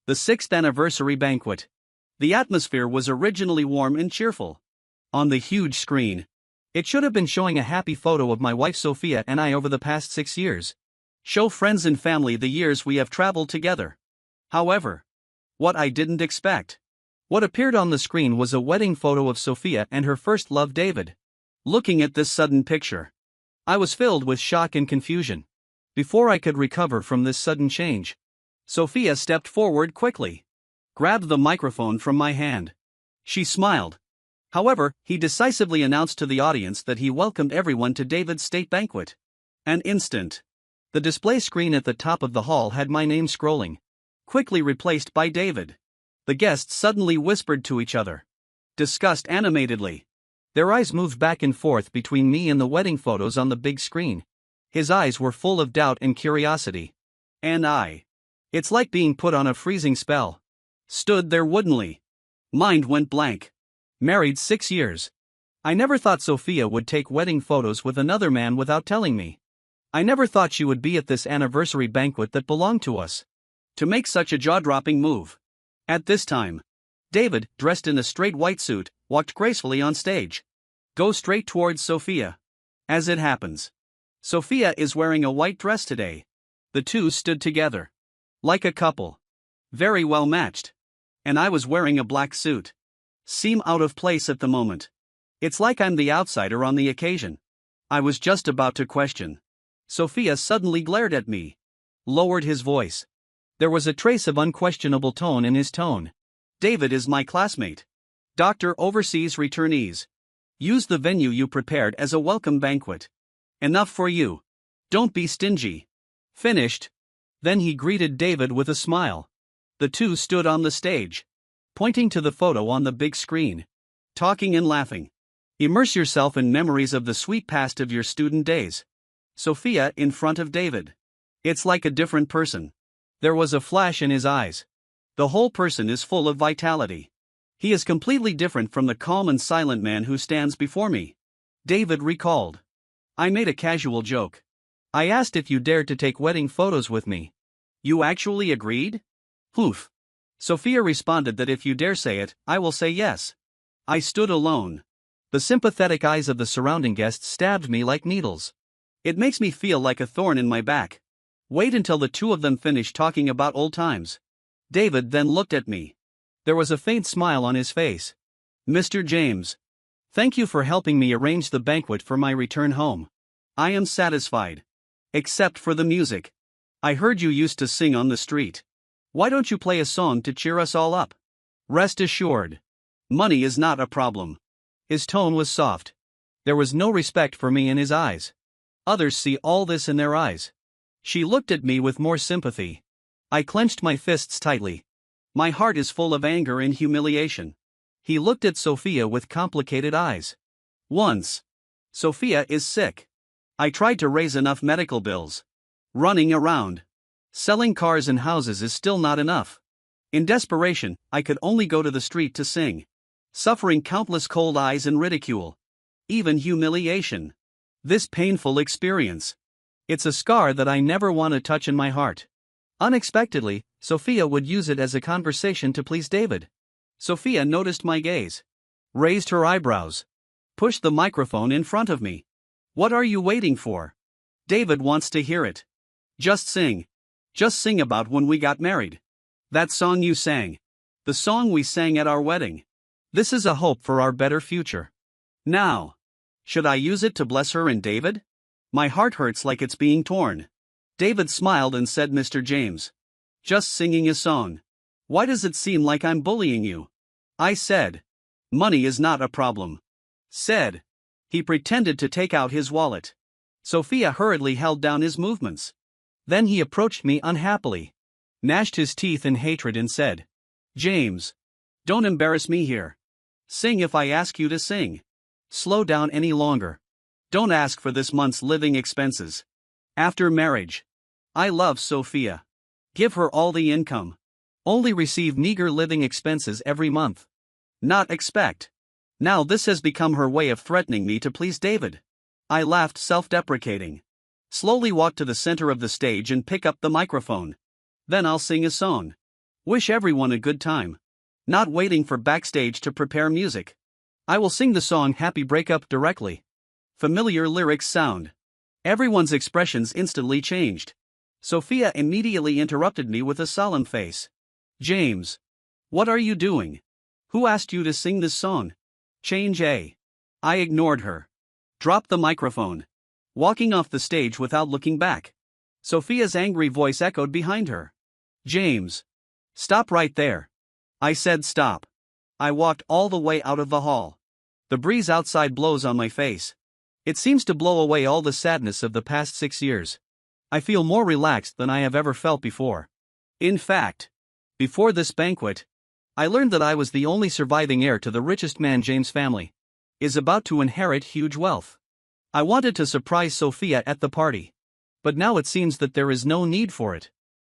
The 6th anniversary banquet. The atmosphere was originally warm and cheerful. On the huge screen, it should have been showing a happy photo of my wife Sophia and I over the past 6 years. Show friends and family the years we have traveled together. However, what I didn't expect. What appeared on the screen was a wedding photo of Sophia and her first love David. Looking at this sudden picture, I was filled with shock and confusion. Before I could recover from this sudden change, Sophia stepped forward quickly, grabbed the microphone from my hand. She smiled. However, he decisively announced to the audience that he welcomed everyone to David's state banquet. An instant. The display screen at the top of the hall had my name scrolling, quickly replaced by David. The guests suddenly whispered to each other, discussed animatedly. Their eyes moved back and forth between me and the wedding photos on the big screen. His eyes were full of doubt and curiosity. And it's like being put on a freezing spell. Stood there woodenly. Mind went blank. Married 6 years. I never thought Sophia would take wedding photos with another man without telling me. I never thought she would be at this anniversary banquet that belonged to us. To make such a jaw-dropping move. At this time, David, dressed in a straight white suit, walked gracefully on stage. Go straight towards Sophia. As it happens, Sophia is wearing a white dress today. The two stood together. Like a couple. Very well matched. And I was wearing a black suit. Seem out of place at the moment. It's like I'm the outsider on the occasion. I was just about to question. Sophia suddenly glared at me. Lowered his voice. There was a trace of unquestionable tone in his tone. David is my classmate. Doctor overseas returnees. Use the venue you prepared as a welcome banquet. Enough for you. Don't be stingy. Finished. Then he greeted David with a smile. The two stood on the stage, pointing to the photo on the big screen, talking and laughing. Immerse yourself in memories of the sweet past of your student days. Sophia in front of David. It's like a different person. There was a flash in his eyes. The whole person is full of vitality. He is completely different from the calm and silent man who stands before me. David recalled. I made a casual joke. I asked if you dared to take wedding photos with me. You actually agreed? Poof. Sophia responded that if you dare say it, I will say yes. I stood alone. The sympathetic eyes of the surrounding guests stabbed me like needles. It makes me feel like a thorn in my back. Wait until the two of them finish talking about old times. David then looked at me. There was a faint smile on his face. Mr. James. Thank you for helping me arrange the banquet for my return home. I am satisfied. Except for the music. I heard you used to sing on the street. Why don't you play a song to cheer us all up? Rest assured. Money is not a problem. His tone was soft. There was no respect for me in his eyes. Others see all this in their eyes. She looked at me with more sympathy. I clenched my fists tightly. My heart is full of anger and humiliation. He looked at Sophia with complicated eyes. Once. Sophia is sick. I tried to raise enough medical bills. Running around. Selling cars and houses is still not enough. In desperation, I could only go to the street to sing. Suffering countless cold eyes and ridicule. Even humiliation. This painful experience. It's a scar that I never want to touch in my heart. Unexpectedly, Sophia would use it as a conversation to please David. Sophia noticed my gaze. Raised her eyebrows. Pushed the microphone in front of me. What are you waiting for? David wants to hear it. Just sing. Just sing about when we got married. That song you sang. The song we sang at our wedding. This is a hope for our better future. Now. Should I use it to bless her and David? My heart hurts like it's being torn. David smiled and said, Mr. James. Just singing a song. Why does it seem like I'm bullying you? I said. Money is not a problem. Said. He pretended to take out his wallet. Sophia hurriedly held down his movements. Then he approached me unhappily. Gnashed his teeth in hatred and said. James. Don't embarrass me here. Sing if I ask you to sing. Slow down any longer. Don't ask for this month's living expenses. After marriage. I love Sophia. Give her all the income. Only receive meager living expenses every month. Not expect. Now this has become her way of threatening me to please David. I laughed self-deprecating. Slowly walked to the center of the stage and pick up the microphone. Then I'll sing a song. Wish everyone a good time. Not waiting for backstage to prepare music. I will sing the song Happy Breakup directly. Familiar lyrics sound. Everyone's expressions instantly changed. Sophia immediately interrupted me with a solemn face. James. What are you doing? Who asked you to sing this song? Change A. I ignored her. Dropped the microphone. Walking off the stage without looking back. Sophia's angry voice echoed behind her. James. Stop right there. I said stop. I walked all the way out of the hall. The breeze outside blows on my face. It seems to blow away all the sadness of the past 6 years. I feel more relaxed than I have ever felt before. In fact, before this banquet, I learned that I was the only surviving heir to the richest man James' family is about to inherit huge wealth. I wanted to surprise Sophia at the party. But now it seems that there is no need for it.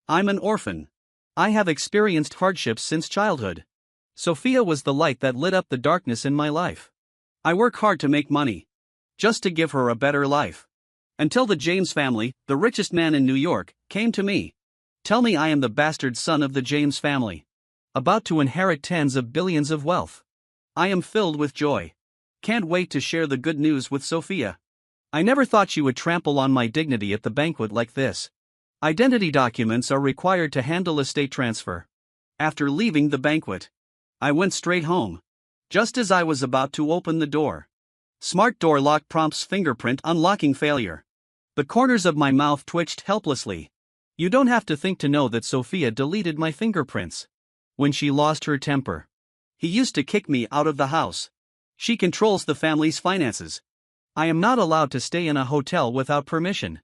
I'm an orphan. I have experienced hardships since childhood. Sophia was the light that lit up the darkness in my life. I work hard to make money. Just to give her a better life. Until the James family, the richest man in New York, came to me. Tell me I am the bastard son of the James family. About to inherit tens of billions of wealth. I am filled with joy. Can't wait to share the good news with Sophia. I never thought she would trample on my dignity at the banquet like this. Identity documents are required to handle estate transfer. After leaving the banquet, I went straight home. Just as I was about to open the door. Smart door lock prompts fingerprint unlocking failure. The corners of my mouth twitched helplessly. You don't have to think to know that Sophia deleted my fingerprints. When she lost her temper. He used to kick me out of the house. She controls the family's finances. I am not allowed to stay in a hotel without permission.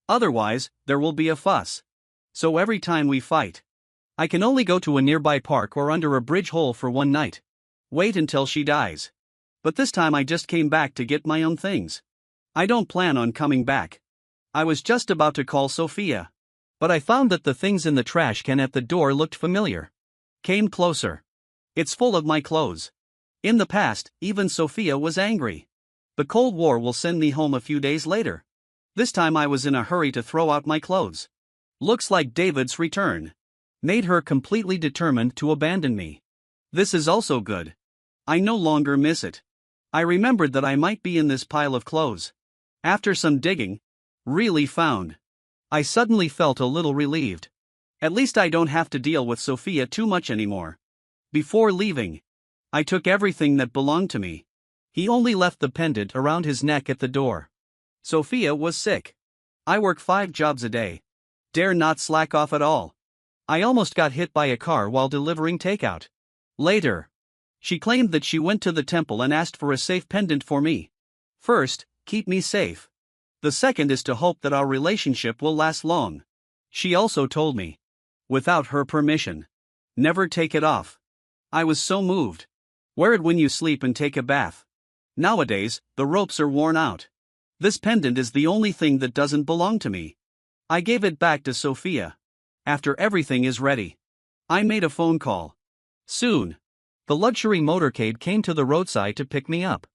Otherwise, there will be a fuss. So every time we fight, I can only go to a nearby park or under a bridge hole for one night. Wait until she dies. But this time I just came back to get my own things. I don't plan on coming back. I was just about to call Sophia. But I found that the things in the trash can at the door looked familiar. Came closer. It's full of my clothes. In the past, even Sophia was angry. The Cold War will send me home a few days later. This time I was in a hurry to throw out my clothes. Looks like David's return made her completely determined to abandon me. This is also good. I no longer miss it. I remembered that I might be in this pile of clothes. After some digging, really found. I suddenly felt a little relieved. At least I don't have to deal with Sophia too much anymore. Before leaving, I took everything that belonged to me. He only left the pendant around his neck at the door. Sophia was sick. I work 5 jobs a day. Dare not slack off at all. I almost got hit by a car while delivering takeout. Later, she claimed that she went to the temple and asked for a safe pendant for me. First, keep me safe. The second is to hope that our relationship will last long. She also told me, without her permission, never take it off. I was so moved. Wear it when you sleep and take a bath. Nowadays, the ropes are worn out. This pendant is the only thing that doesn't belong to me. I gave it back to Sophia. After everything is ready, I made a phone call. Soon, the luxury motorcade came to the roadside to pick me up.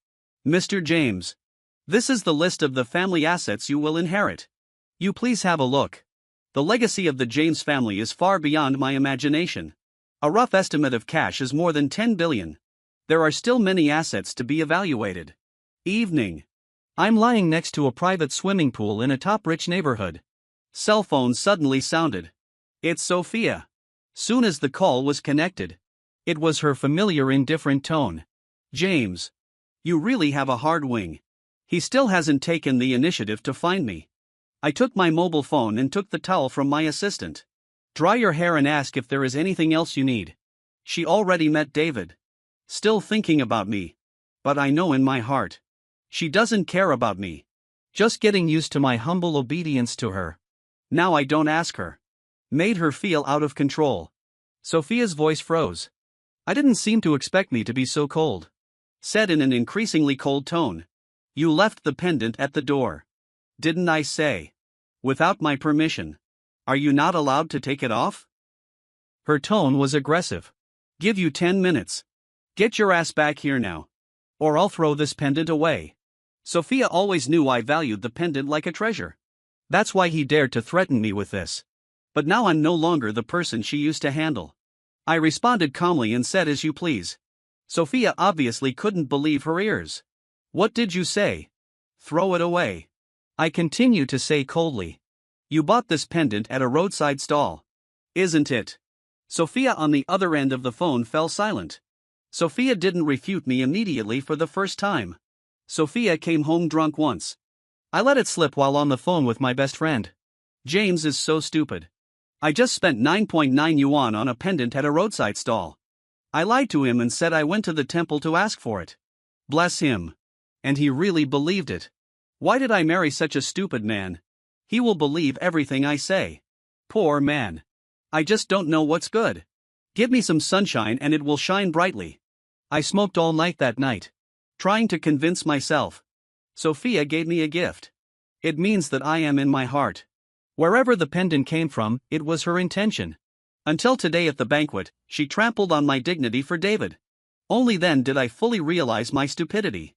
Mr. James, this is the list of the family assets you will inherit. You please have a look. The legacy of the James family is far beyond my imagination. A rough estimate of cash is more than 10 billion. There are still many assets to be evaluated. Evening. I'm lying next to a private swimming pool in a top-rich neighborhood. Cell phone suddenly sounded. It's Sophia. Soon as the call was connected, it was her familiar indifferent tone. James. You really have a hard wing. He still hasn't taken the initiative to find me. I took my mobile phone and took the towel from my assistant. Dry your hair and ask if there is anything else you need. She already met David. Still thinking about me. But I know in my heart, she doesn't care about me. Just getting used to my humble obedience to her. Now I don't ask her. Made her feel out of control. Sophia's voice froze. I didn't seem to expect me to be so cold. Said in an increasingly cold tone. You left the pendant at the door. Didn't I say? Without my permission. Are you not allowed to take it off? Her tone was aggressive. Give you 10 minutes. Get your ass back here now. Or I'll throw this pendant away. Sophia always knew I valued the pendant like a treasure. That's why he dared to threaten me with this. But now I'm no longer the person she used to handle. I responded calmly and said, as you please. Sophia obviously couldn't believe her ears. What did you say? Throw it away. I continued to say coldly. You bought this pendant at a roadside stall. Isn't it? Sophia on the other end of the phone fell silent. Sophia didn't refute me immediately for the first time. Sophia came home drunk once. I let it slip while on the phone with my best friend. James is so stupid. I just spent 9.9 yuan on a pendant at a roadside stall. I lied to him and said I went to the temple to ask for it. Bless him. And he really believed it. Why did I marry such a stupid man? He will believe everything I say. Poor man. I just don't know what's good. Give me some sunshine and it will shine brightly. I smoked all night that night, trying to convince myself. Sophia gave me a gift. It means that I am in my heart. Wherever the pendant came from, it was her intention. Until today at the banquet, she trampled on my dignity for David. Only then did I fully realize my stupidity.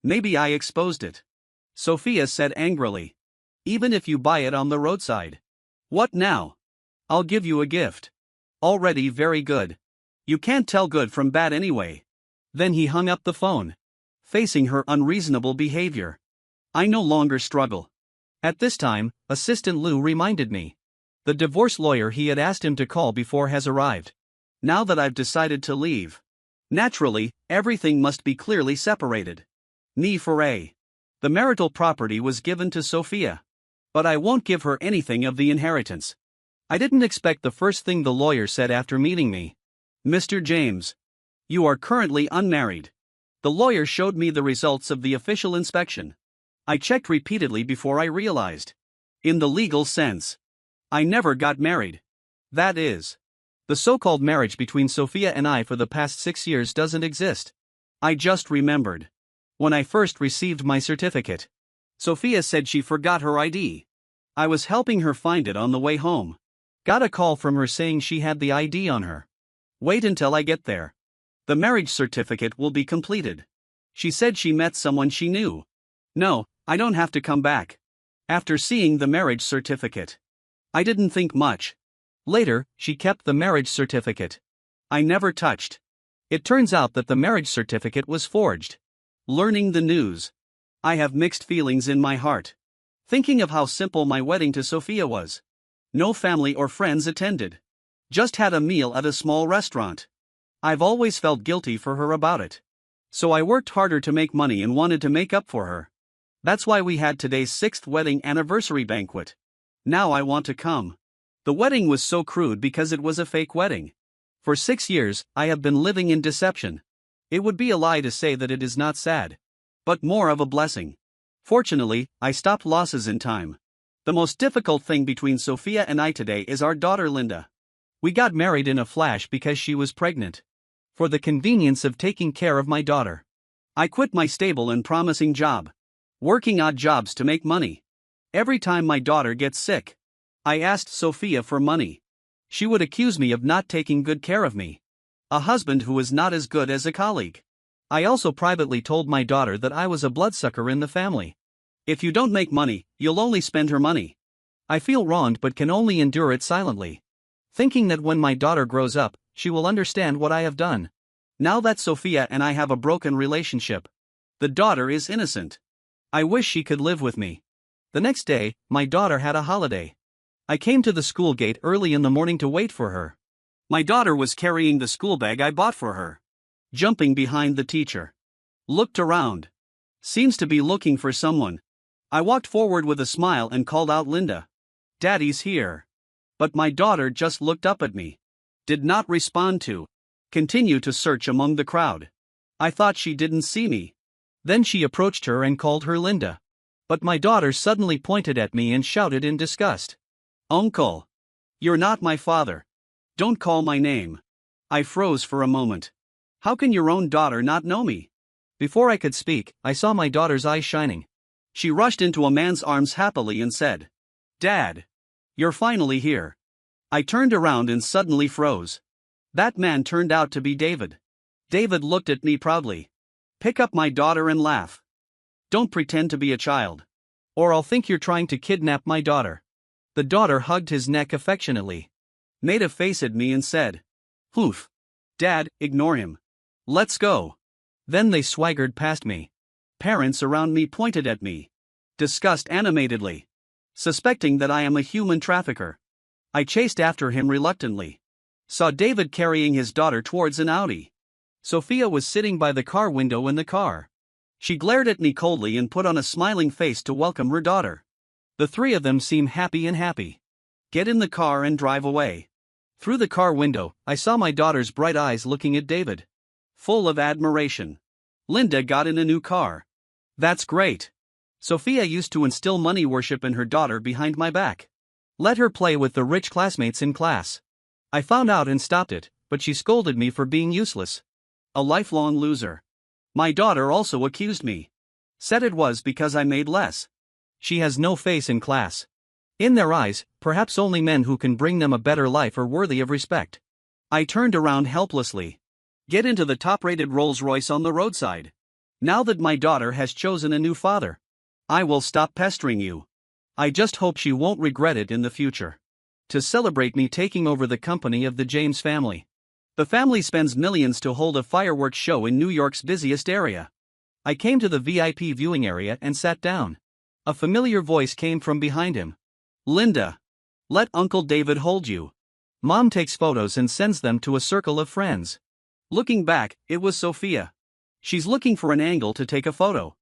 Maybe I exposed it. Sophia said angrily. Even if you buy it on the roadside. What now? I'll give you a gift. Already very good. You can't tell good from bad anyway. Then he hung up the phone. Facing her unreasonable behavior, I no longer struggle. At this time, Assistant Lou reminded me. The divorce lawyer he had asked him to call before has arrived. Now that I've decided to leave. Naturally, everything must be clearly separated. Ni for A. The marital property was given to Sophia. But I won't give her anything of the inheritance. I didn't expect the first thing the lawyer said after meeting me. Mr. James. You are currently unmarried. The lawyer showed me the results of the official inspection. I checked repeatedly before I realized. In the legal sense, I never got married. That is, the so-called marriage between Sophia and I for the past 6 years doesn't exist. I just remembered. When I first received my certificate, Sophia said she forgot her ID. I was helping her find it on the way home. Got a call from her saying she had the ID on her. Wait until I get there. The marriage certificate will be completed. She said she met someone she knew. No, I don't have to come back. After seeing the marriage certificate, I didn't think much. Later, she kept the marriage certificate. I never touched. It turns out that the marriage certificate was forged. Learning the news, I have mixed feelings in my heart. Thinking of how simple my wedding to Sophia was. No family or friends attended. Just had a meal at a small restaurant. I've always felt guilty for her about it. So I worked harder to make money and wanted to make up for her. That's why we had today's 6th wedding anniversary banquet. Now I want to come. The wedding was so crude because it was a fake wedding. For 6 years, I have been living in deception. It would be a lie to say that it is not sad, but more of a blessing. Fortunately, I stopped losses in time. The most difficult thing between Sophia and I today is our daughter Linda. We got married in a flash because she was pregnant. For the convenience of taking care of my daughter, I quit my stable and promising job. Working odd jobs to make money. Every time my daughter gets sick, I asked Sophia for money. She would accuse me of not taking good care of me. A husband who is not as good as a colleague. I also privately told my daughter that I was a bloodsucker in the family. If you don't make money, you'll only spend her money. I feel wronged but can only endure it silently. Thinking that when my daughter grows up, she will understand what I have done. Now that Sophia and I have a broken relationship, the daughter is innocent. I wish she could live with me. The next day, my daughter had a holiday. I came to the school gate early in the morning to wait for her. My daughter was carrying the school bag I bought for her. Jumping behind the teacher. Looked around. Seems to be looking for someone. I walked forward with a smile and called out Linda. Daddy's here. But my daughter just looked up at me. Did not respond to. Continue to search among the crowd. I thought she didn't see me. Then she approached her and called her Linda. But my daughter suddenly pointed at me and shouted in disgust. Uncle! You're not my father. Don't call my name. I froze for a moment. How can your own daughter not know me? Before I could speak, I saw my daughter's eyes shining. She rushed into a man's arms happily and said, Dad! You're finally here. I turned around and suddenly froze. That man turned out to be David. David looked at me proudly. Pick up my daughter and laugh. Don't pretend to be a child. Or I'll think you're trying to kidnap my daughter. The daughter hugged his neck affectionately. Made a face at me and said, Oof. Dad, ignore him. Let's go. Then they swaggered past me. Parents around me pointed at me, discussed animatedly, suspecting that I am a human trafficker. I chased after him reluctantly. Saw David carrying his daughter towards an Audi. Sophia was sitting by the car window in the car. She glared at me coldly and put on a smiling face to welcome her daughter. The three of them seemed happy. Get in the car and drive away. Through the car window, I saw my daughter's bright eyes looking at David, full of admiration. Linda got in a new car. That's great. Sophia used to instill money worship in her daughter behind my back. Let her play with the rich classmates in class. I found out and stopped it, but she scolded me for being useless. A lifelong loser. My daughter also accused me. Said it was because I made less. She has no face in class. In their eyes, perhaps only men who can bring them a better life are worthy of respect. I turned around helplessly. Get into the top-rated Rolls-Royce on the roadside. Now that my daughter has chosen a new father, I will stop pestering you. I just hope she won't regret it in the future. To celebrate me taking over the company of the James family. The family spends millions to hold a fireworks show in New York's busiest area. I came to the VIP viewing area and sat down. A familiar voice came from behind him. Linda. Let Uncle David hold you. Mom takes photos and sends them to a circle of friends. Looking back, it was Sophia. She's looking for an angle to take a photo.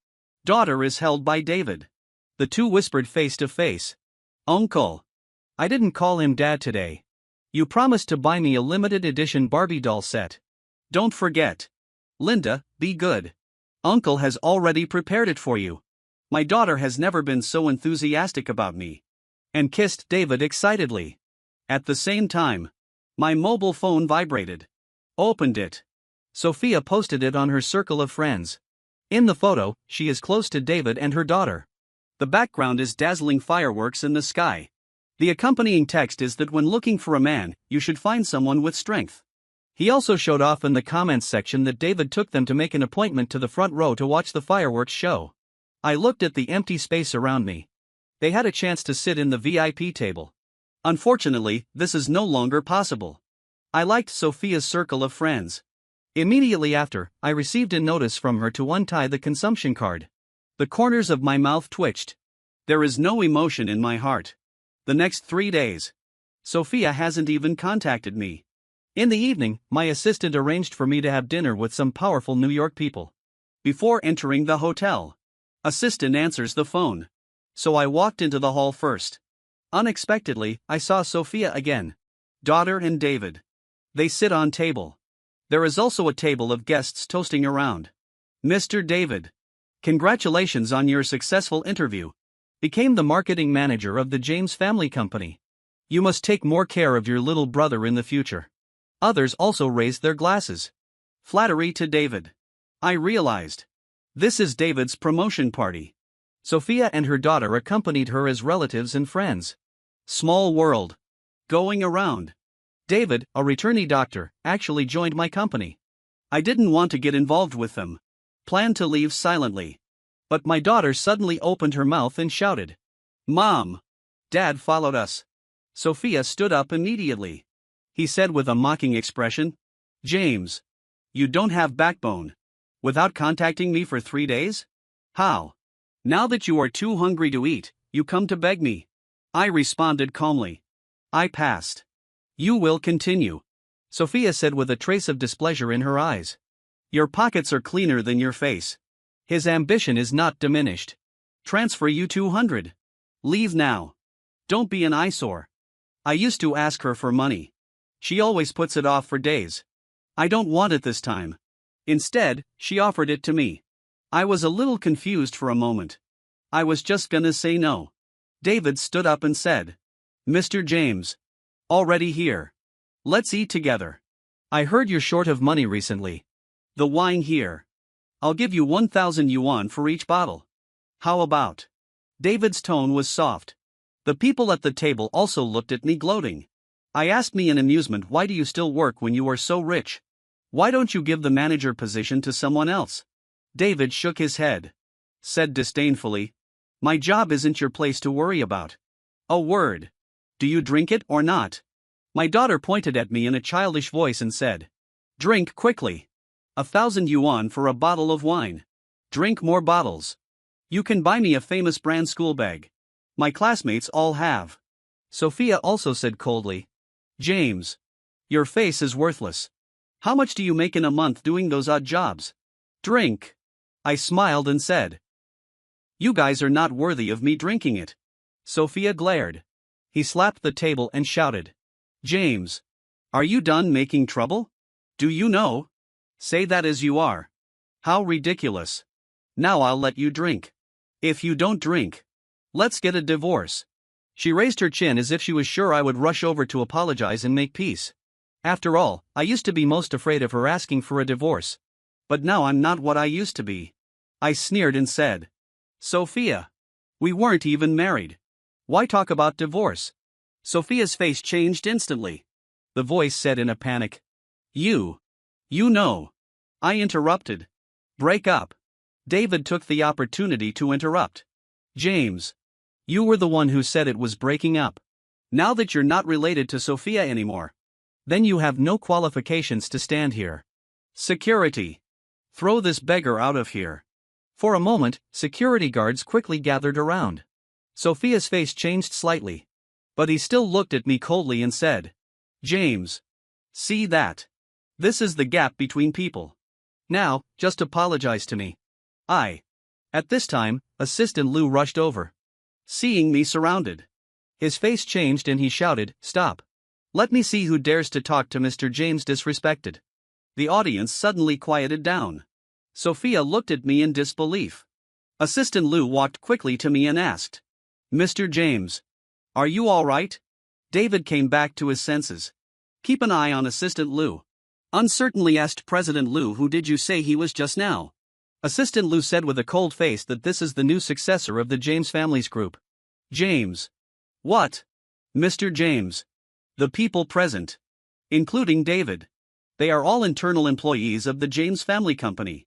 Daughter is held by David. The two whispered face to face. Uncle. I didn't call him Dad today. You promised to buy me a limited edition Barbie doll set. Don't forget. Linda, be good. Uncle has already prepared it for you. My daughter has never been so enthusiastic about me. And kissed David excitedly. At the same time, my mobile phone vibrated. Opened it. Sophia posted it on her circle of friends. In the photo, she is close to David and her daughter. The background is dazzling fireworks in the sky. The accompanying text is that when looking for a man, you should find someone with strength. He also showed off in the comments section that David took them to make an appointment to the front row to watch the fireworks show. I looked at the empty space around me. They had a chance to sit in the VIP table. Unfortunately, this is no longer possible. I liked Sophia's circle of friends. Immediately after, I received a notice from her to untie the consumption card. The corners of my mouth twitched. There is no emotion in my heart. The next 3 days. Sophia hasn't even contacted me. In the evening, my assistant arranged for me to have dinner with some powerful New York people. Before entering the hotel, assistant answers the phone. So I walked into the hall first. Unexpectedly, I saw Sophia again. Daughter and David. They sit on table. There is also a table of guests toasting around. Mr. David. Congratulations on your successful interview. Became the marketing manager of the James Family Company. You must take more care of your little brother in the future. Others also raised their glasses. Flattery to David. I realized. This is David's promotion party. Sophia and her daughter accompanied her as relatives and friends. Small world. Going around. David, a returnee doctor, actually joined my company. I didn't want to get involved with them. Planned to leave silently. But my daughter suddenly opened her mouth and shouted. Mom! Dad followed us. Sophia stood up immediately. He said with a mocking expression, James. You don't have backbone. Without contacting me for 3 days? How? Now that you are too hungry to eat, you come to beg me. I responded calmly. I passed. You will continue. Sophia said with a trace of displeasure in her eyes. Your pockets are cleaner than your face. His ambition is not diminished. Transfer you 200. Leave now. Don't be an eyesore. I used to ask her for money. She always puts it off for days. I don't want it this time. Instead, she offered it to me. I was a little confused for a moment. I was just gonna say no. David stood up and said, Mr. James. Already here. Let's eat together. I heard you're short of money recently. The wine here. I'll give you 1,000 yuan for each bottle. How about? David's tone was soft. The people at the table also looked at me gloating. I asked me in amusement, why do you still work when you are so rich? Why don't you give the manager position to someone else? David shook his head. Said disdainfully, my job isn't your place to worry about. A word. Do you drink it or not? My daughter pointed at me in a childish voice and said, "Drink quickly. 1,000 yuan for a bottle of wine. Drink more bottles. You can buy me a famous brand school bag. My classmates all have." Sophia also said coldly, "James, your face is worthless. How much do you make in a month doing those odd jobs? Drink." I smiled and said, "You guys are not worthy of me drinking it." Sophia glared. He slapped the table and shouted, "James, are you done making trouble? Do you know? Say that as you are. How ridiculous. Now I'll let you drink. If you don't drink, let's get a divorce." She raised her chin as if she was sure I would rush over to apologize and make peace. After all, I used to be most afraid of her asking for a divorce. But now I'm not what I used to be. I sneered and said, "Sophia, we weren't even married. Why talk about divorce?" Sophia's face changed instantly. The voice said in a panic, You know." I interrupted. "Break up." David took the opportunity to interrupt. "James, you were the one who said it was breaking up. Now that you're not related to Sophia anymore, then you have no qualifications to stand here. Security. Throw this beggar out of here." For a moment, security guards quickly gathered around. Sophia's face changed slightly. But he still looked at me coldly and said, "James, see that? This is the gap between people. Now, just apologize to me." At this time, Assistant Lou rushed over. Seeing me surrounded, his face changed and he shouted, "Stop. Let me see who dares to talk to Mr. James disrespected." The audience suddenly quieted down. Sophia looked at me in disbelief. Assistant Lou walked quickly to me and asked, "Mr. James, are you all right?" David came back to his senses. "Keep an eye on Assistant Lou." Uncertainly asked President Lou, "Who did you say he was just now?" Assistant Lou said with a cold face that this is the new successor of the James family's group. "James." "What?" "Mr. James. The people present, including David. They are all internal employees of the James family company."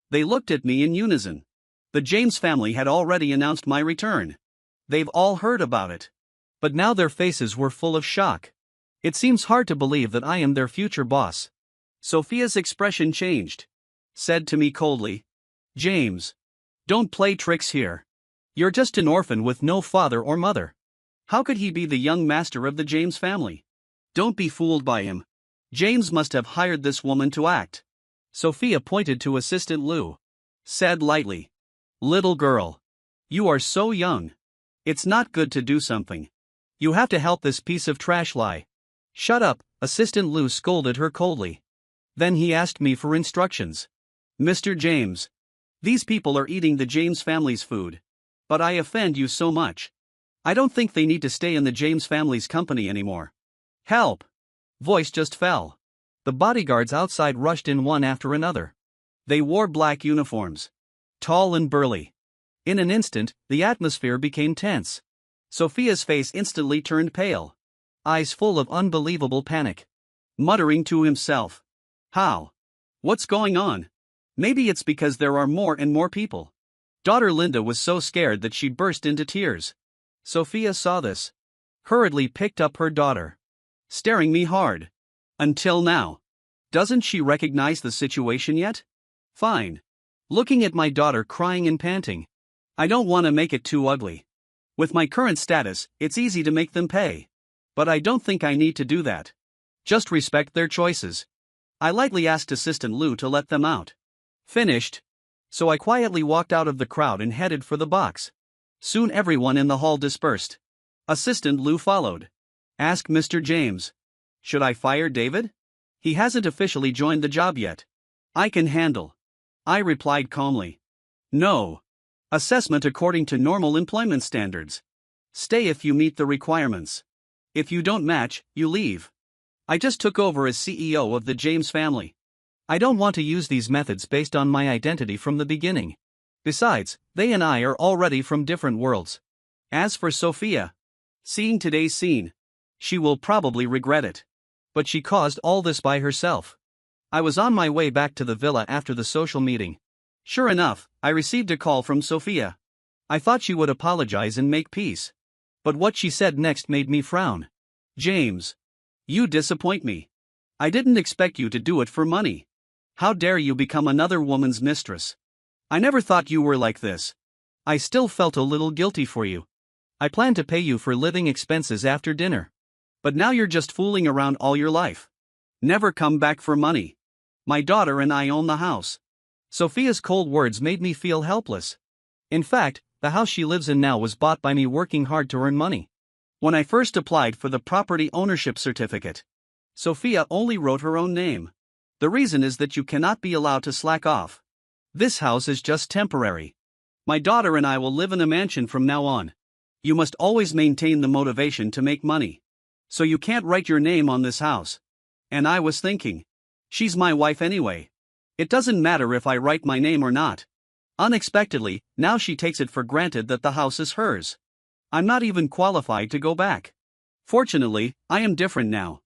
They looked at me in unison. The James family had already announced my return. They've all heard about it. But now their faces were full of shock. It seems hard to believe that I am their future boss. Sophia's expression changed. Said to me coldly, "James, don't play tricks here. You're just an orphan with no father or mother. How could he be the young master of the James family? Don't be fooled by him. James must have hired this woman to act." Sophia pointed to Assistant Lou. Said lightly, "Little girl, you are so young. It's not good to do something. You have to help this piece of trash lie." "Shut up," Assistant Lou scolded her coldly. Then he asked me for instructions. "Mr. James, these people are eating the James family's food. But I offend you so much. I don't think they need to stay in the James family's company anymore. Help!" Voice just fell. The bodyguards outside rushed in one after another. They wore black uniforms. Tall and burly. In an instant, the atmosphere became tense. Sophia's face instantly turned pale. Eyes full of unbelievable panic. Muttering to himself, "How? What's going on? Maybe it's because there are more and more people." Daughter Linda was so scared that she burst into tears. Sophia saw this. Hurriedly picked up her daughter. Staring me hard. Until now. Doesn't she recognize the situation yet? Fine. Looking at my daughter crying and panting. I don't want to make it too ugly. With my current status, it's easy to make them pay. But I don't think I need to do that. Just respect their choices. I lightly asked Assistant Lou to let them out. Finished. So I quietly walked out of the crowd and headed for the box. Soon everyone in the hall dispersed. Assistant Lou followed. Ask Mr. James. Should I fire David? He hasn't officially joined the job yet. I can handle. I replied calmly. No. Assessment according to normal employment standards. Stay if you meet the requirements. If you don't match, you leave. I just took over as CEO of the James family. I don't want to use these methods based on my identity from the beginning. Besides, they and I are already from different worlds. As for Sophia, seeing today's scene, she will probably regret it. But she caused all this by herself. I was on my way back to the villa after the social meeting. Sure enough, I received a call from Sophia. I thought she would apologize and make peace. But what she said next made me frown. "James, You disappoint me. I didn't expect you to do it for money. How dare you become another woman's mistress? I never thought you were like this. I still felt a little guilty for you. I planned to pay you for living expenses after dinner. But now you're just fooling around all your life. Never come back for money. My daughter and I own the house. Sophia's cold words made me feel helpless. In fact, the house she lives in now was bought by me working hard to earn money. When I first applied for the property ownership certificate, Sophia only wrote her own name. The reason is that you cannot be allowed to slack off. This house is just temporary. My daughter and I will live in a mansion from now on. You must always maintain the motivation to make money. So you can't write your name on this house. And I was thinking, she's my wife anyway. It doesn't matter if I write my name or not. Unexpectedly, now she takes it for granted that the house is hers. I'm not even qualified to go back. Fortunately, I am different now.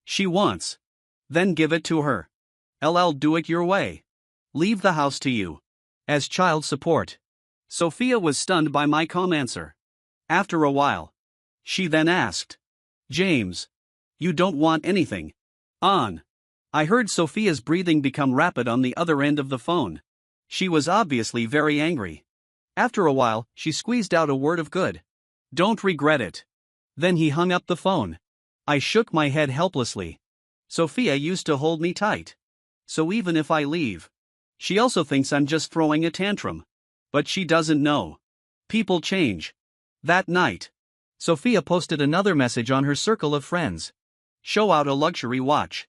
She wants. Then give it to her. LL do it your way. Leave the house to you. As child support. Sophia was stunned by my calm answer. After a while, she then asked, James, you don't want anything. On. I heard Sophia's breathing become rapid on the other end of the phone. She was obviously very angry. After a while, she squeezed out a word of good. Don't regret it. Then he hung up the phone. I shook my head helplessly. Sophia used to hold me tight. So even if I leave, she also thinks I'm just throwing a tantrum. But she doesn't know. People change. That night, Sophia posted another message on her circle of friends. Show out a luxury watch.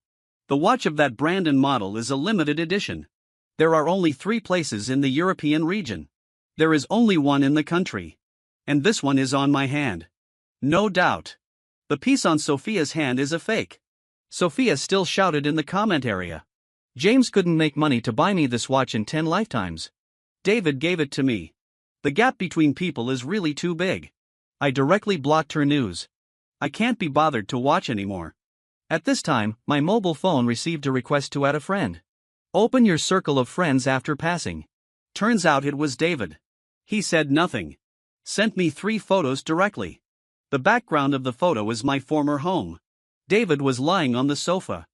The watch of that brand and model is a limited edition. There are only 3 places in the European region. There is only one in the country. And this one is on my hand. No doubt. The piece on Sophia's hand is a fake. Sophia still shouted in the comment area. James couldn't make money to buy me this watch in 10 lifetimes. David gave it to me. The gap between people is really too big. I directly blocked her news. I can't be bothered to watch anymore. At this time, my mobile phone received a request to add a friend. Open your circle of friends after passing. Turns out it was David. He said nothing. Sent me 3 photos directly. The background of the photo is my former home. David was lying on the sofa.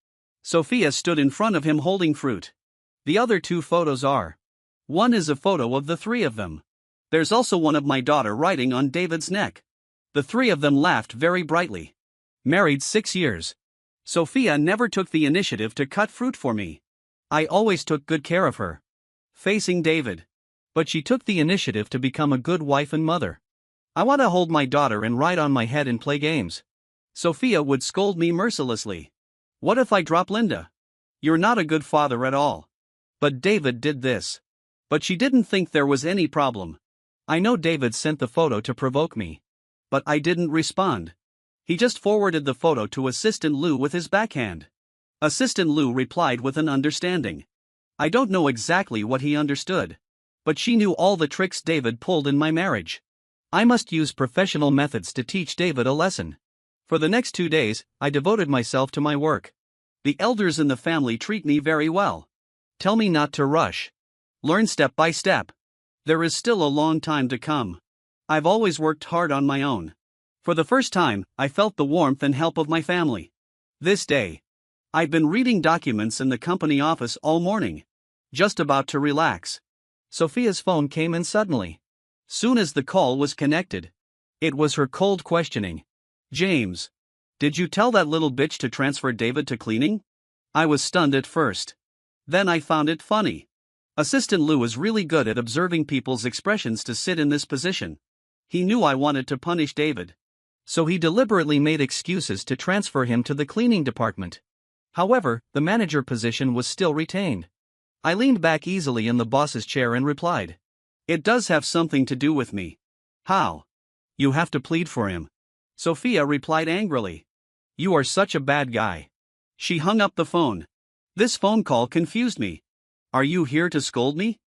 Sophia stood in front of him holding fruit. The other 2 photos are. One is a photo of the 3 of them. There's also one of my daughter riding on David's neck. The 3 of them laughed very brightly. Married 6 years. Sophia never took the initiative to cut fruit for me. I always took good care of her. Facing David. But she took the initiative to become a good wife and mother. I want to hold my daughter and ride on my head and play games. Sophia would scold me mercilessly. What if I drop Linda? You're not a good father at all. But David did this. But she didn't think there was any problem. I know David sent the photo to provoke me. But I didn't respond. He just forwarded the photo to Assistant Lou with his backhand. Assistant Lou replied with an understanding. I don't know exactly what he understood. But she knew all the tricks David pulled in my marriage. I must use professional methods to teach David a lesson. For the next 2 days, I devoted myself to my work. The elders in the family treat me very well. Tell me not to rush. Learn step by step. There is still a long time to come. I've always worked hard on my own. For the first time, I felt the warmth and help of my family. This day, I've been reading documents in the company office all morning. Just about to relax. Sophia's phone came in suddenly. Soon as the call was connected, it was her cold questioning. James, did you tell that little bitch to transfer David to cleaning? I was stunned at first. Then I found it funny. Assistant Lou is really good at observing people's expressions to sit in this position. He knew I wanted to punish David. So he deliberately made excuses to transfer him to the cleaning department. However, the manager position was still retained. I leaned back easily in the boss's chair and replied. It does have something to do with me. How? You have to plead for him. Sophia replied angrily. You are such a bad guy. She hung up the phone. This phone call confused me. Are you here to scold me?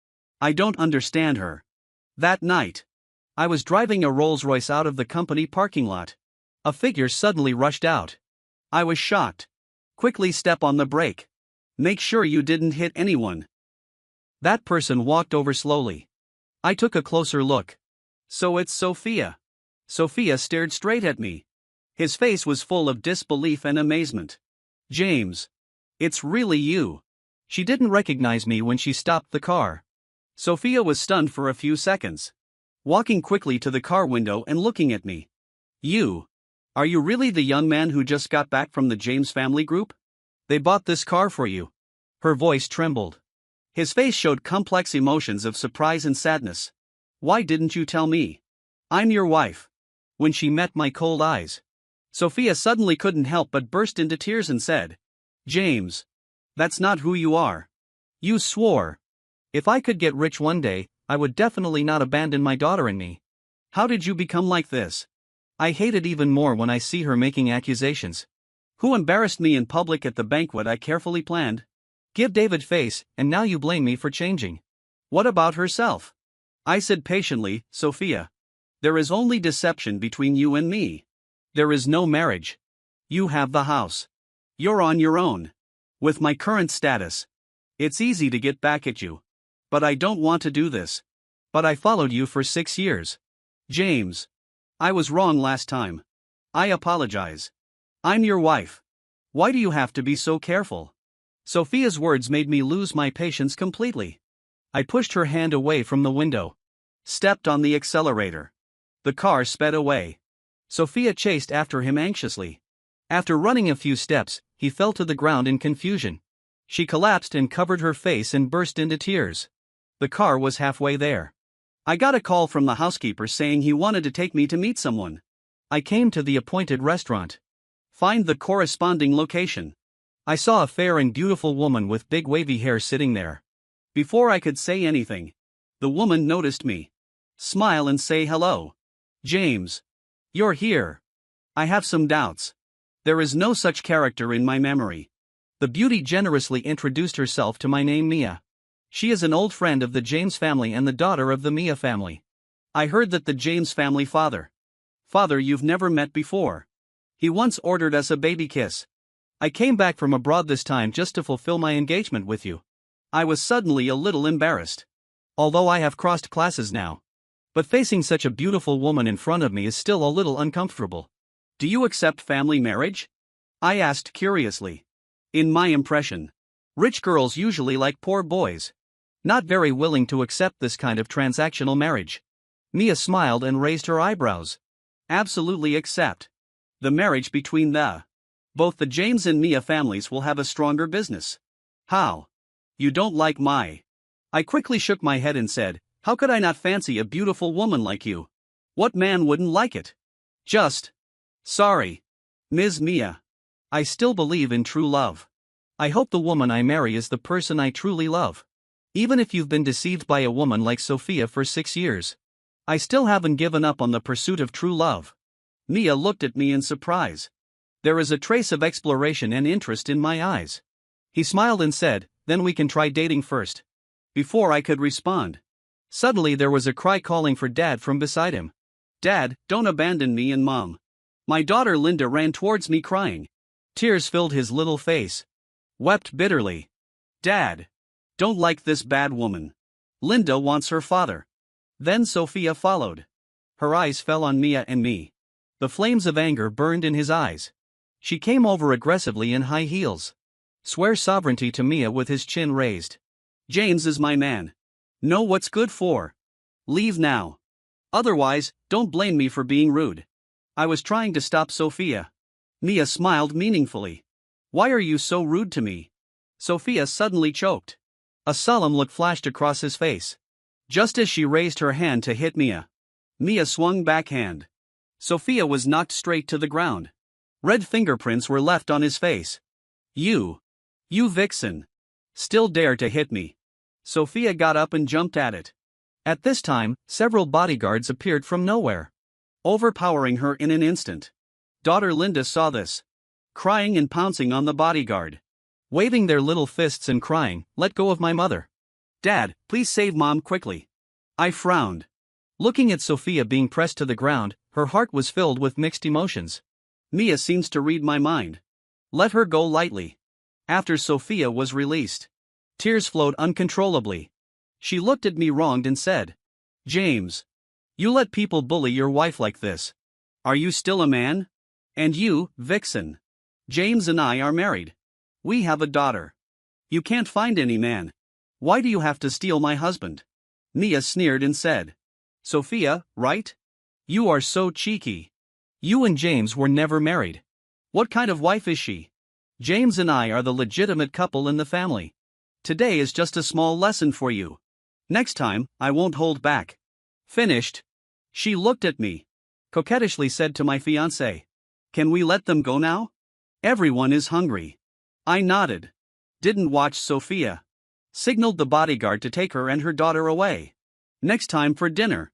I don't understand her. That night, I was driving a Rolls-Royce out of the company parking lot. A figure suddenly rushed out. I was shocked. Quickly step on the brake. Make sure you didn't hit anyone. That person walked over slowly. I took a closer look. So it's Sophia. Sophia stared straight at me. His face was full of disbelief and amazement. James. It's really you. She didn't recognize me when she stopped the car. Sophia was stunned for a few seconds, walking quickly to the car window and looking at me. You. Are you really the young man who just got back from the James family group? They bought this car for you. Her voice trembled. His face showed complex emotions of surprise and sadness. Why didn't you tell me? I'm your wife. When she met my cold eyes, Sophia suddenly couldn't help but burst into tears and said, James. That's not who you are. You swore. If I could get rich one day, I would definitely not abandon my daughter and me. How did you become like this? I hate it even more when I see her making accusations. Who embarrassed me in public at the banquet I carefully planned? Give David face, and now you blame me for changing. What about herself? I said patiently, Sophia. There is only deception between you and me. There is no marriage. You have the house. You're on your own. With my current status, it's easy to get back at you. But I don't want to do this. But I followed you for 6 years. James. I was wrong last time. I apologize. I'm your wife. Why do you have to be so careful? Sophia's words made me lose my patience completely. I pushed her hand away from the window, stepped on the accelerator. The car sped away. Sophia chased after him anxiously. After running a few steps, he fell to the ground in confusion. She collapsed and covered her face and burst into tears. The car was halfway there. I got a call from the housekeeper saying he wanted to take me to meet someone. I came to the appointed restaurant. Find the corresponding location. I saw a fair and beautiful woman with big wavy hair sitting there. Before I could say anything, the woman noticed me. Smile and say hello. James. You're here. I have some doubts. There is no such character in my memory. The beauty generously introduced herself to my name Mia. She is an old friend of the James family and the daughter of the Mia family. I heard that the James family father you've never met before. He once ordered us a baby kiss. I came back from abroad this time just to fulfill my engagement with you. I was suddenly a little embarrassed. Although I have crossed classes now. But facing such a beautiful woman in front of me is still a little uncomfortable. Do you accept family marriage? I asked curiously. In my impression, rich girls usually like poor boys. Not very willing to accept this kind of transactional marriage. Mia smiled and raised her eyebrows. Absolutely accept. The marriage between both the James and Mia families will have a stronger business. How? You don't like my... I quickly shook my head and said, how could I not fancy a beautiful woman like you? What man wouldn't like it? Just... Sorry. Ms. Mia. I still believe in true love. I hope the woman I marry is the person I truly love. Even if you've been deceived by a woman like Sophia for 6 years. I still haven't given up on the pursuit of true love. Mia looked at me in surprise. There is a trace of exploration and interest in my eyes. He smiled and said, then we can try dating first. Before I could respond, suddenly there was a cry calling for Dad from beside him. Dad, don't abandon me and Mom. My daughter Linda ran towards me crying. Tears filled his little face. Wept bitterly. Dad. Don't like this bad woman. Linda wants her father. Then Sophia followed. Her eyes fell on Mia and me. The flames of anger burned in his eyes. She came over aggressively in high heels. Swear sovereignty to Mia with his chin raised. James is my man. Know what's good for. Leave now. Otherwise, don't blame me for being rude. I was trying to stop Sophia. Mia smiled meaningfully. Why are you so rude to me? Sophia suddenly choked. A solemn look flashed across his face. Just as she raised her hand to hit Mia, Mia swung backhand. Sophia was knocked straight to the ground. Red fingerprints were left on his face. You vixen. Still dare to hit me. Sophia got up and jumped at it. At this time, several bodyguards appeared from nowhere, overpowering her in an instant. Daughter Linda saw this, crying and pouncing on the bodyguard, waving their little fists and crying, let go of my mother. Dad, please save Mom quickly. I frowned. Looking at Sophia being pressed to the ground, her heart was filled with mixed emotions. Mia seems to read my mind. Let her go lightly. After Sophia was released, tears flowed uncontrollably. She looked at me wronged and said, James, you let people bully your wife like this. Are you still a man? And you, Vixen. James and I are married. We have a daughter. You can't find any man. Why do you have to steal my husband? Mia sneered and said. Sophia, right? You are so cheeky. You and James were never married. What kind of wife is she? James and I are the legitimate couple in the family. Today is just a small lesson for you. Next time, I won't hold back. Finished. She looked at me. Coquettishly said to my fiancé. Can we let them go now? Everyone is hungry. I nodded. Didn't watch Sophia. Signaled the bodyguard to take her and her daughter away. Next time for dinner.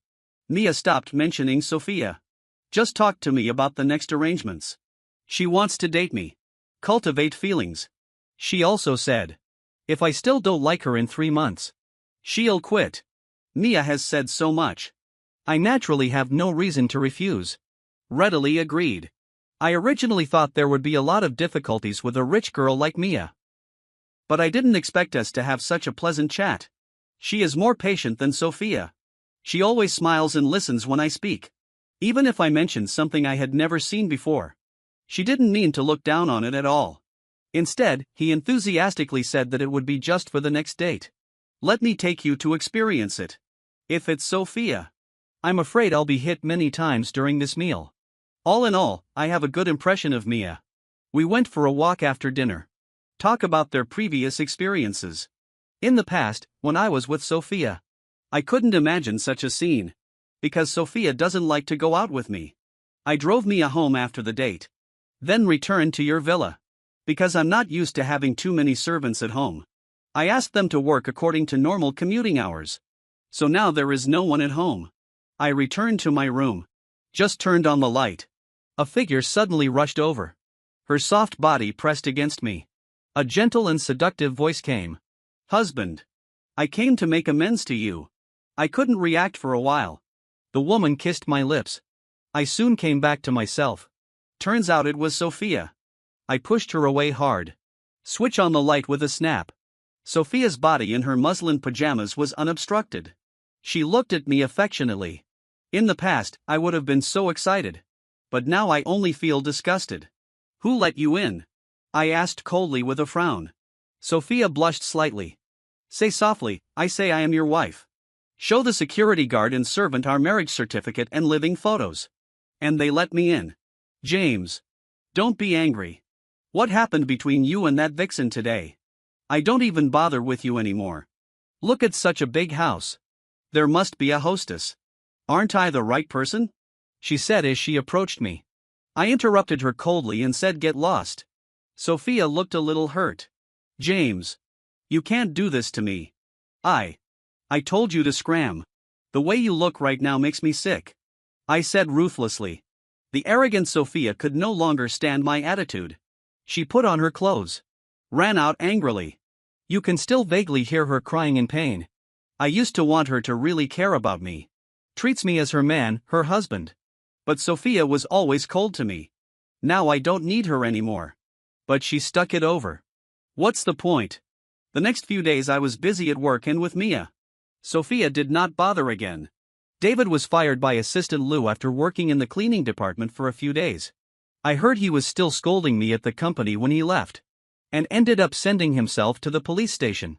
Mia stopped mentioning Sophia. Just talk to me about the next arrangements. She wants to date me. Cultivate feelings. She also said. If I still don't like her in 3 months, she'll quit. Mia has said so much. I naturally have no reason to refuse. Readily agreed. I originally thought there would be a lot of difficulties with a rich girl like Mia. But I didn't expect us to have such a pleasant chat. She is more patient than Sophia. She always smiles and listens when I speak. Even if I mentioned something I had never seen before. She didn't mean to look down on it at all. Instead, he enthusiastically said that it would be just for the next date. Let me take you to experience it. If it's Sophia. I'm afraid I'll be hit many times during this meal. All in all, I have a good impression of Mia. We went for a walk after dinner. Talk about their previous experiences. In the past, when I was with Sophia, I couldn't imagine such a scene. Because Sophia doesn't like to go out with me. I drove Mia home after the date. Then returned to your villa. Because I'm not used to having too many servants at home. I asked them to work according to normal commuting hours. So now there is no one at home. I returned to my room. Just turned on the light. A figure suddenly rushed over. Her soft body pressed against me. A gentle and seductive voice came. Husband. I came to make amends to you. I couldn't react for a while. The woman kissed my lips. I soon came back to myself. Turns out it was Sophia. I pushed her away hard. Switch on the light with a snap. Sophia's body in her muslin pajamas was unobstructed. She looked at me affectionately. In the past, I would have been so excited. But now I only feel disgusted. Who let you in? I asked coldly with a frown. Sophia blushed slightly. Say softly, I say I am your wife. Show the security guard and servant our marriage certificate and living photos. And they let me in. James. Don't be angry. What happened between you and that vixen today? I don't even bother with you anymore. Look at such a big house. There must be a hostess. Aren't I the right person? She said as she approached me. I interrupted her coldly and said get lost. Sophia looked a little hurt. James. You can't do this to me. I told you to scram. The way you look right now makes me sick. I said ruthlessly. The arrogant Sophia could no longer stand my attitude. She put on her clothes. Ran out angrily. You can still vaguely hear her crying in pain. I used to want her to really care about me. Treats me as her man, her husband. But Sophia was always cold to me. Now I don't need her anymore. But she stuck it over. What's the point? The next few days I was busy at work and with Mia. Sophia did not bother again. David was fired by Assistant Lou after working in the cleaning department for a few days. I heard he was still scolding me at the company when he left. And ended up sending himself to the police station.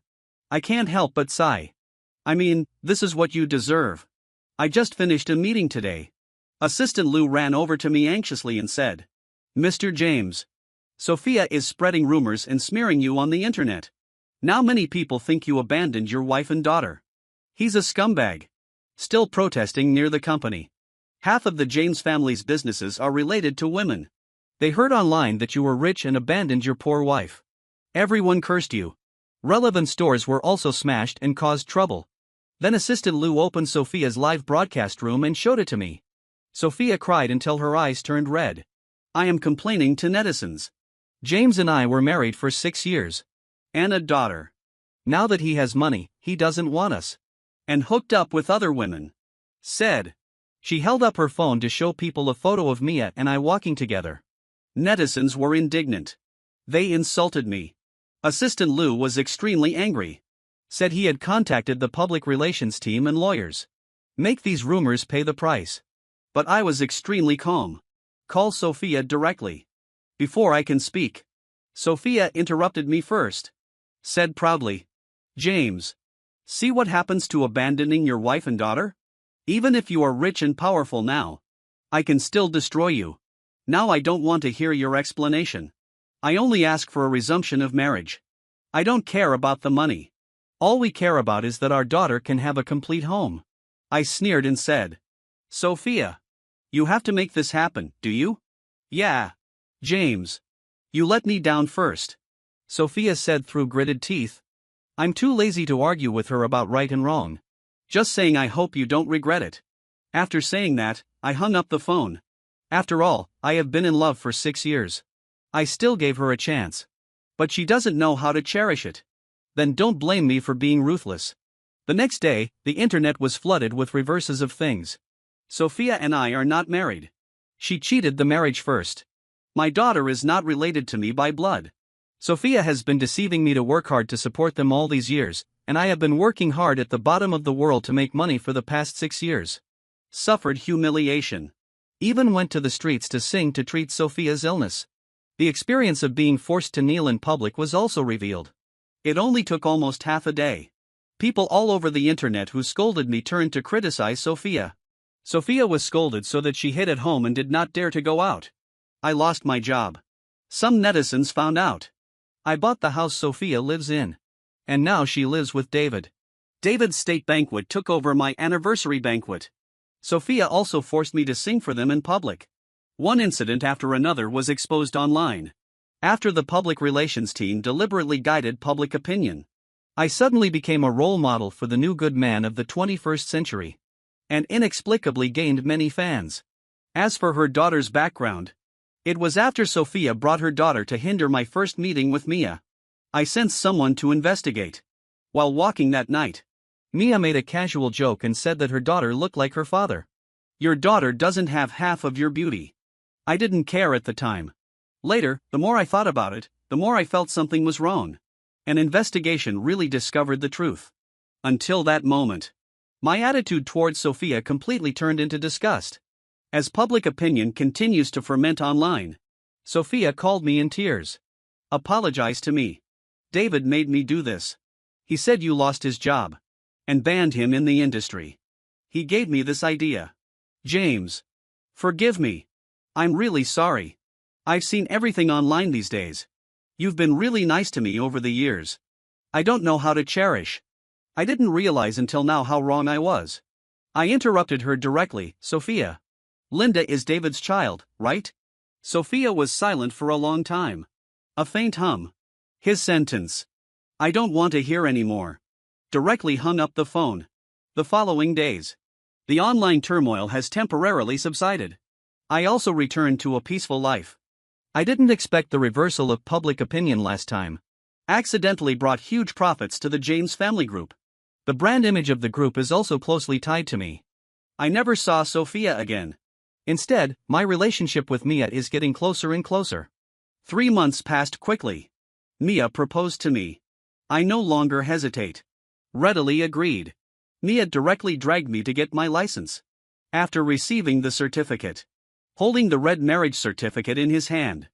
I can't help but sigh. I mean, this is what you deserve. I just finished a meeting today. Assistant Lou ran over to me anxiously and said, Mr. James. Sophia is spreading rumors and smearing you on the internet. Now many people think you abandoned your wife and daughter. He's a scumbag. Still protesting near the company. Half of the James family's businesses are related to women. They heard online that you were rich and abandoned your poor wife. Everyone cursed you. Relevant stores were also smashed and caused trouble. Then Assistant Lou opened Sophia's live broadcast room and showed it to me. Sophia cried until her eyes turned red. I am complaining to netizens. James and I were married for 6 years. And a daughter. Now that he has money, he doesn't want us. And hooked up with other women. Said. She held up her phone to show people a photo of Mia and I walking together. Netizens were indignant. They insulted me. Assistant Lou was extremely angry. Said he had contacted the public relations team and lawyers. Make these rumors pay the price. But I was extremely calm. call Sophia directly. Before I can speak, Sophia interrupted me first. Said proudly, James, see what happens to abandoning your wife and daughter? Even if you are rich and powerful now, I can still destroy you. Now I don't want to hear your explanation. I only ask for a resumption of marriage. I don't care about the money. All we care about is that our daughter can have a complete home. I sneered and said, Sophia, you have to make this happen, do you? Yeah. James, you let me down first, Sophia said through gritted teeth. I'm too lazy to argue with her about right and wrong. Just saying I hope you don't regret it. After saying that, I hung up the phone. After all, I have been in love for 6 years. I still gave her a chance. But she doesn't know how to cherish it. Then don't blame me for being ruthless. The next day, the internet was flooded with reverses of things. Sophia and I are not married. She cheated the marriage first. My daughter is not related to me by blood. Sophia has been deceiving me to work hard to support them all these years, and I have been working hard at the bottom of the world to make money for the past 6 years. Suffered humiliation. Even went to the streets to sing to treat Sophia's illness. The experience of being forced to kneel in public was also revealed. It only took almost half a day. People all over the internet who scolded me turned to criticize Sophia. Sophia was scolded so that she hid at home and did not dare to go out. I lost my job. Some netizens found out. I bought the house Sophia lives in. And now she lives with David. David's state banquet took over my anniversary banquet. Sophia also forced me to sing for them in public. One incident after another was exposed online. After the public relations team deliberately guided public opinion, I suddenly became a role model for the new good man of the 21st century. And inexplicably gained many fans. As for her daughter's background, it was after Sophia brought her daughter to hinder my first meeting with Mia. I sent someone to investigate. While walking that night, Mia made a casual joke and said that her daughter looked like her father. Your daughter doesn't have half of your beauty. I didn't care at the time. Later, the more I thought about it, the more I felt something was wrong. An investigation really discovered the truth. Until that moment, my attitude towards Sophia completely turned into disgust. As public opinion continues to ferment online, Sophia called me in tears. Apologized to me. David made me do this. He said you lost his job. And banned him in the industry. He gave me this idea. James, forgive me. I'm really sorry. I've seen everything online these days. You've been really nice to me over the years. I don't know how to cherish. I didn't realize until now how wrong I was. I interrupted her directly. Sophia, Linda is David's child, right? Sophia was silent for a long time. A faint hum. His sentence. I don't want to hear anymore. Directly hung up the phone. The following days, the online turmoil has temporarily subsided. I also returned to a peaceful life. I didn't expect the reversal of public opinion last time. Accidentally brought huge profits to the James family group. The brand image of the group is also closely tied to me. I never saw Sophia again. Instead, my relationship with Mia is getting closer and closer. 3 months passed quickly. Mia proposed to me. I no longer hesitate. Readily agreed. Mia directly dragged me to get my license. After receiving the certificate, holding the red marriage certificate in his hand,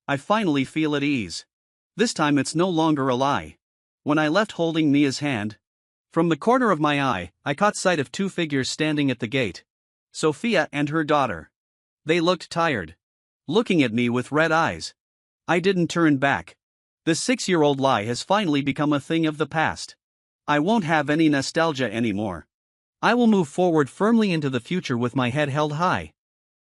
I finally feel at ease. This time it's no longer a lie. When I left holding Mia's hand, from the corner of my eye, I caught sight of 2 figures standing at the gate. Sophia and her daughter. They looked tired. Looking at me with red eyes. I didn't turn back. The 6-year-old lie has finally become a thing of the past. I won't have any nostalgia anymore. I will move forward firmly into the future with my head held high.